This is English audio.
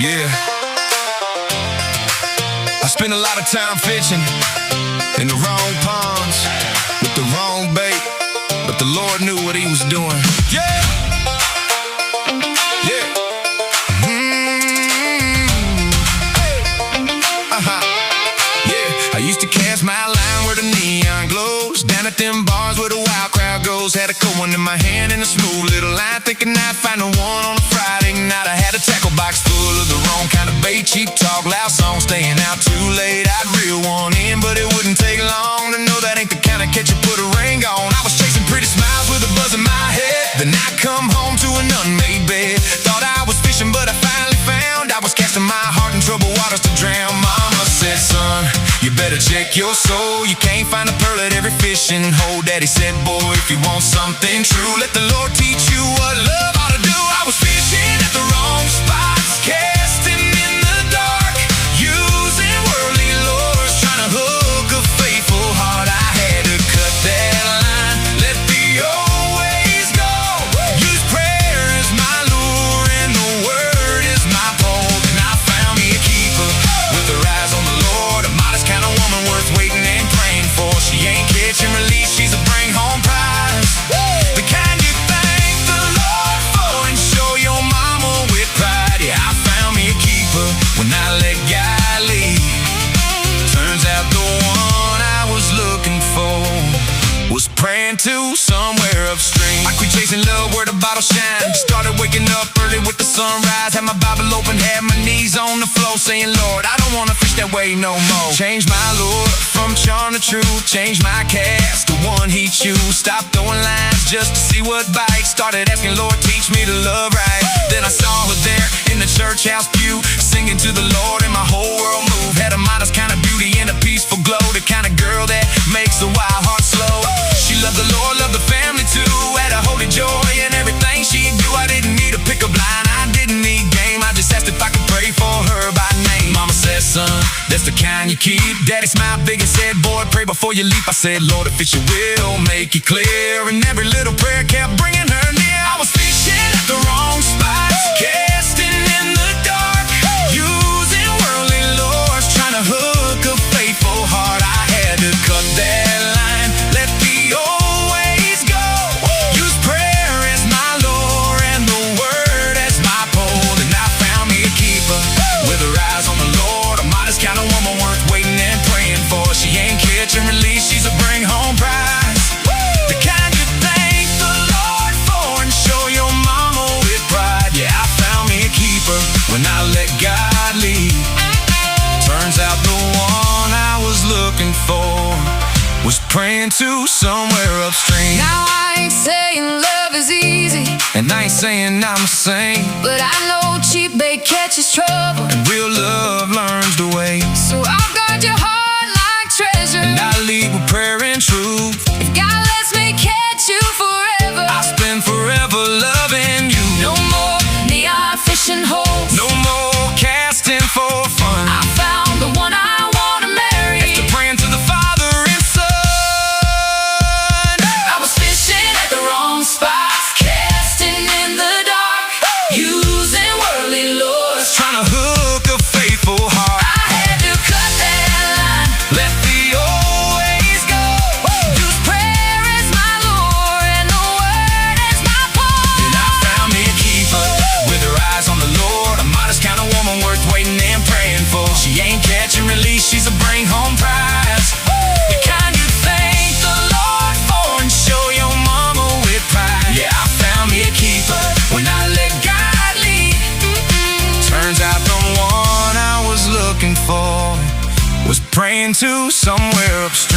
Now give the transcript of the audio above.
Yeah. I spent a lot of time fishing in the wrong ponds with the wrong bait, but the Lord knew what He was doing. Yeah. Yeah. Yeah. I used to cast my line where the neon glows, down at them bars where the wild crowd goes. Had a cold one in my hand and a smooth little line, thinking I'd find the one on a Friday night. I had a tackle box full of the wrong kind of bait, cheap talk, loud songs, staying out too late. I'd reel one in, but it wouldn't take long to know that ain't the kind of catch you put a ring on. I was chasing pretty smiles with a buzz in my head, then I come home to an unmade bed. Thought I was fishing, but I finally found I was casting my heart in troubled waters to drown. Mama said, son, you better check your soul. You can't find a pearl at every fishing hole. Daddy said, boy, if you want something true, let the Lord teach you what love ought to do. I was fishing at the wrong spots, casting in the dark, using worldly lures, trying to hook a faithful heart. I had to cut that line, let the old ways go. Use prayer as my lure and the word is my pole. And I found me a keeper with her eyes on the Lord, a modest kind of woman worth waiting and praying for. She ain't catch and release, she's a bring home prize, the kind you thank the Lord for and show your mama with pride. Yeah, I found me a keeper when I let God lead. Turns out the one I was looking for was praying to somewhere upstream. I quit chasing love where the bottle shines, started waking up early with the sunrise. Had my Bible open, had my knees on the floor, saying, Lord, I don't wanna fish that way no more. Change my lure from charm to truth, change my cast to one He choose. Stop throwing lines just to see what bites, started asking, Lord, teach me to love right. Then I saw her there in the church house pew, singing to the Lord and my whole world moved. Had a modest kind of beauty and a peaceful glow, the kind of girl that makes a wild heart slow. She loved the Lord, loved the family too, had a holy joy in everything she do. I didn't need a pickup line, I didn't need game, I just asked if I could pray for her by name. Mama said, son, that's the kind you keep. Daddy smiled big and said, boy, pray before you leap. I said, Lord, if it's your will, make it clear. And every little prayer kept bringing her near. I was fishing at the wrong spots, casting in the dark, using worldly lures, trying to hook a faithful heart. I had to cut that line, let the old ways go. Use prayer as my lure and the word as my pole. And I found me a keeper with her eyes on the Lord, a modest kind of woman worth waiting and praying for. She ain't catch and release, she's a bring home prize, the kind you thank the Lord for and show your mama with pride. Yeah, I found me a keeper when I let God lead. Turns out the one I was looking for was praying to somewhere upstream. Now I ain't saying love is easy, And I ain't saying I'm the same, but I know cheap bait catches trouble, and real love learns the way. so I'll guard your heart like treasure. And I lead with prayer and truth. If God lets me catch you forever, I spend forever loving you. no more neon fishing holes, No more casting for fun. I found the one I wanna marry. After praying to the Father and Son, I was fishing at the wrong spots, casting in the dark, using worldly lures, trying to hook a faithful heart. I had to cut that line, Let the old ways go. use prayer as my lure and the word as my pole. And I found me a keeper with her eyes on the Lord, a modest kind of woman worth waiting and praying for. She ain't catch and release, she's a bring home prize, the kind you thank the Lord for and show your mama with pride. Yeah, I found me a keeper when I let God lead. Turns out the one I was looking for was praying to somewhere upstream.